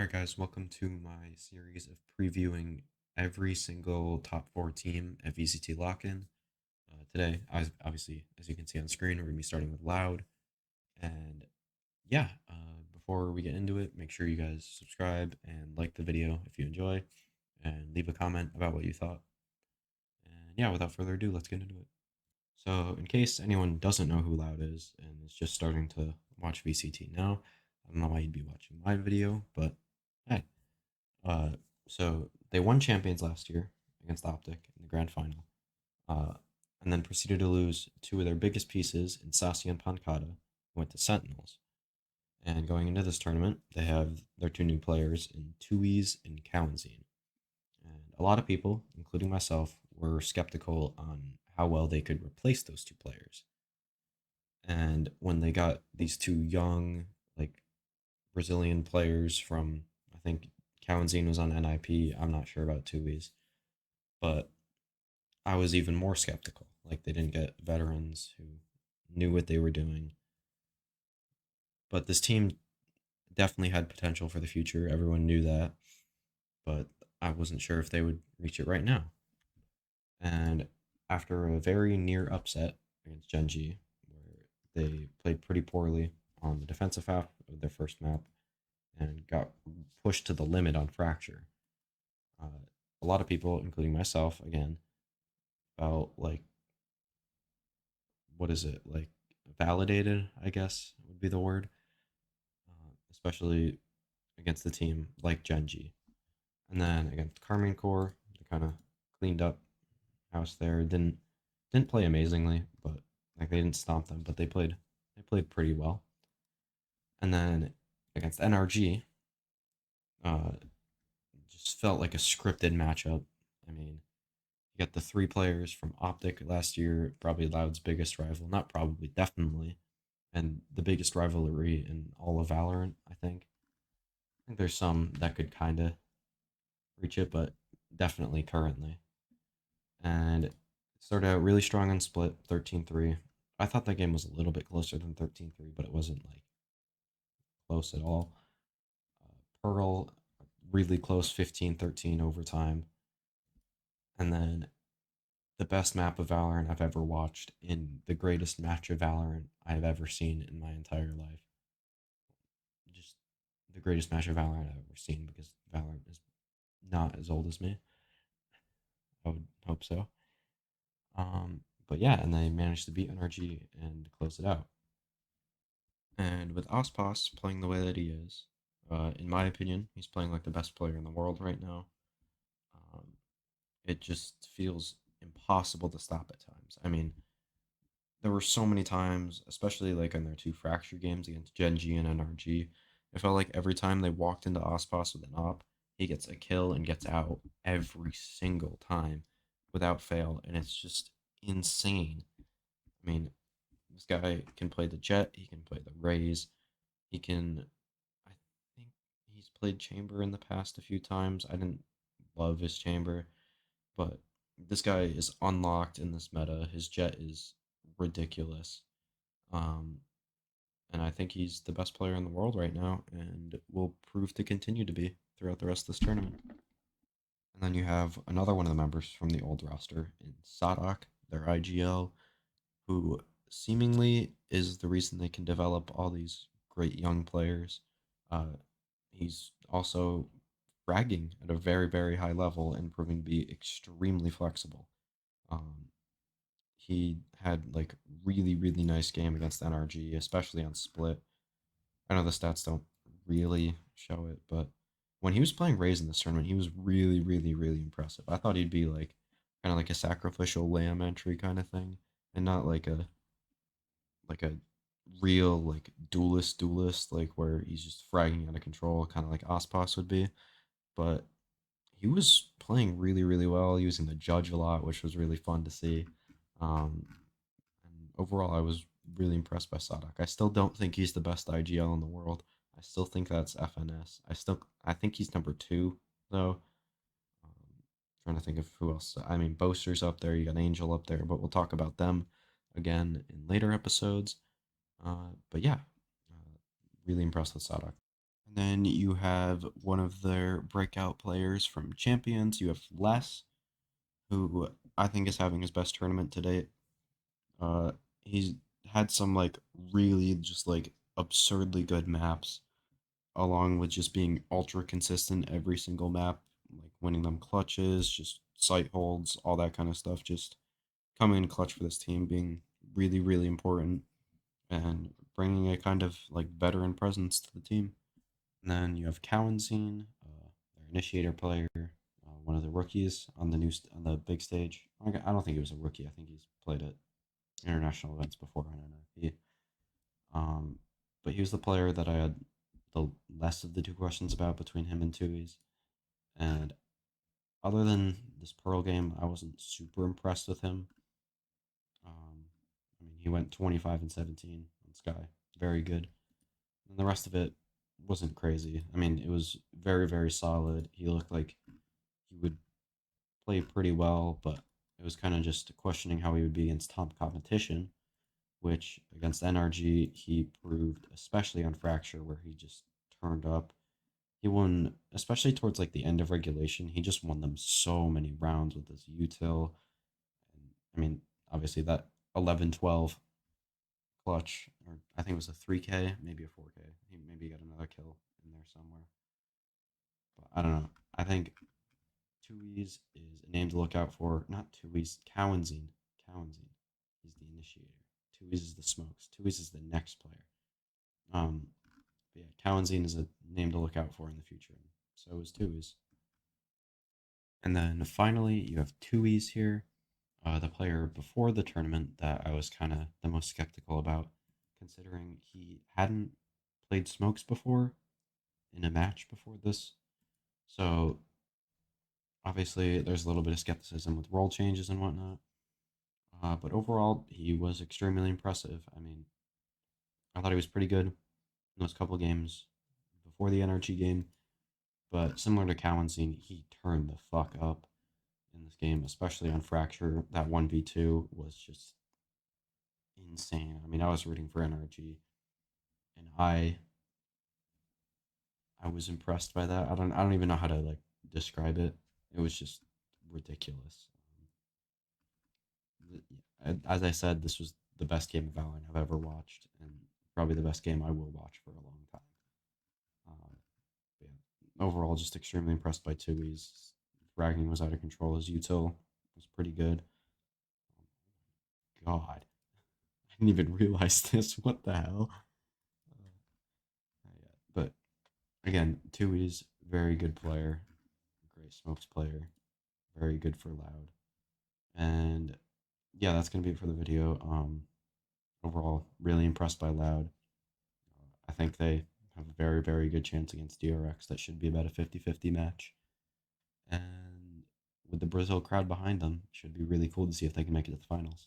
Alright, guys, welcome to my series of previewing every single top four team at VCT Lock-In. Today, obviously, as you can see on screen, we're going to be starting with Loud. And yeah, before we get into it, make sure you guys subscribe and like the video if you enjoy, and leave a comment about what you thought. And yeah, without further ado, let's get into it. So, in case anyone doesn't know who Loud is and is just starting to watch VCT now, I don't know why you'd be watching my video, but hey. Uh, so they won champions last year against Optic in the grand final, uh, and then proceeded to lose two of their biggest pieces in Sasi and Pancada, who went to Sentinels. And going into this tournament, they have their two new players in Tui's and Kawanzine. And a lot of people, including myself, were skeptical on how well they could replace those two players. And when they got these two young, like Brazilian players from, I think Kawanzine was on NIP. I'm not sure about Tui's, but I was even more skeptical. Like they didn't get veterans who knew what they were doing. But this team definitely had potential for the future. Everyone knew that, but I wasn't sure if they would reach it right now. And after a very near upset against Genji, where they played pretty poorly on the defensive half of their first map and got pushed to the limit on Fracture, uh, a lot of people, including myself, again, felt like, what is it, like validated, I guess would be the word, especially against the team like Genji. And then against Carmine Core, they kind of cleaned up house there. Didn't play amazingly, but like they didn't stomp them, but they played pretty well. And then against NRG, uh, just felt like a scripted matchup. I mean, you got the three players from Optic last year, probably Loud's biggest rival. Not probably, definitely. And the biggest rivalry in all of Valorant, I think. I think there's some that could kind of reach it, but definitely currently. And it started out really strong on split 13-3. I thought that game was a little bit closer than 13-3, but it wasn't like close at all. Pearl, really close 15-13 overtime. And then the best map of Valorant I've ever watched in the greatest match of Valorant I've ever seen in my entire life. Just the greatest match of Valorant I've ever seen because Valorant is not as old as me. I would hope so. But yeah, and they managed to beat NRG and close it out. And with Ospas playing the way that he is, in my opinion, he's playing like the best player in the world right now. Um, it just feels impossible to stop at times. I mean, there were so many times, especially like in their two fracture games against Genji and NRG. It felt like every time they walked into Ospas with an op, he gets a kill and gets out every single time without fail, and it's just insane. I mean, this guy can play the Jet, he can play the Raze, he can. I think he's played Chamber in the past a few times. I didn't love his Chamber, but this guy is unlocked in this meta. His Jet is ridiculous. Um, and I think he's the best player in the world right now and will prove to continue to be throughout the rest of this tournament. And then you have another one of the members from the old roster in Sadak, their IGL, who seemingly is the reason they can develop all these great young players. Uh, he's also fragging at a very, very high level and proving to be extremely flexible. Um, he had like really, really nice game against NRG, especially on split. I know the stats don't really show it, but when he was playing Raze in this tournament, he was really, really, really impressive. I thought he'd be like kind of like a sacrificial lamb entry kind of thing, and not like a real like duelist like where he's just fragging out of control, kind of like Ospas would be. But he was playing really, really well, using the judge a lot, which was really fun to see. Um, and overall, I was really impressed by Sadak. I still don't think he's the best IGL in the world. I still think that's FNS. I think he's number two though. Trying to think of who else. I mean, Boaster's up there. You got Angel up there, but we'll talk about them again in later episodes. But yeah, really impressed with Sadak. And then you have one of their breakout players from Champions. You have Les, who I think is having his best tournament to date. Uh, he's had some like really just like absurdly good maps, along with just being ultra consistent every single map, like winning them clutches, just sight holds, all that kind of stuff. Just coming in clutch for this team, being really, really important, and bringing a kind of like veteran presence to the team. And then you have Cowanzine, their initiator player, one of the rookies on the on the big stage. I don't think he was a rookie. I think he's played at international events before on NFP. Um, but he was the player that I had the less of the two questions about between him and Tui's. And other than this Pearl game, I wasn't super impressed with him. I mean, he went 25 and 17 on Sky, very good. And the rest of it wasn't crazy. I mean, it was very, very solid. He looked like he would play pretty well, but it was kind of just questioning how he would be against top competition, which against NRG he proved, especially on Fracture, where he just turned up. He won, especially towards like the end of regulation. He just won them so many rounds with his util. And I mean, obviously that 11-12 clutch, or I think it was a 3K, maybe a 4K. He maybe got another kill in there somewhere. But I don't know. I think Tui's is a name to look out for. Not Tui's, Cowanzine. Cowanzine is the initiator. Tui's is the smokes. Tui's is the next player. Um, but yeah, Cowanzine is a name to look out for in the future. And so is Tui's. And then finally, you have Tui's here, the player before the tournament that I was kind of the most skeptical about, considering he hadn't played smokes before in a match before this. So obviously, there's a little bit of skepticism with role changes and whatnot. But overall, he was extremely impressive. I mean, I thought he was pretty good in those couple games before the NRG game. But similar to Cowanzine, he turned the fuck up in this game, especially on Fracture. That 1v2 was just insane. I mean, I was rooting for NRG, and I was impressed by that. I don't even know how to like describe it. It was just ridiculous. As I said, this was the best game of Valorant I've ever watched, and probably the best game I will watch for a long time. Uh, yeah. Overall, just extremely impressed by Tui's. Fragging was out of control. His util was pretty good. God, I didn't even realize this. What the hell? Yeah. But again, Tui's very good player, great smokes player, very good for loud. And yeah, that's gonna be it for the video. Overall, really impressed by loud. I think they have a very, very good chance against DRX. That should be about a 50-50 match. And with the Brazil crowd behind them, it should be really cool to see if they can make it to the finals.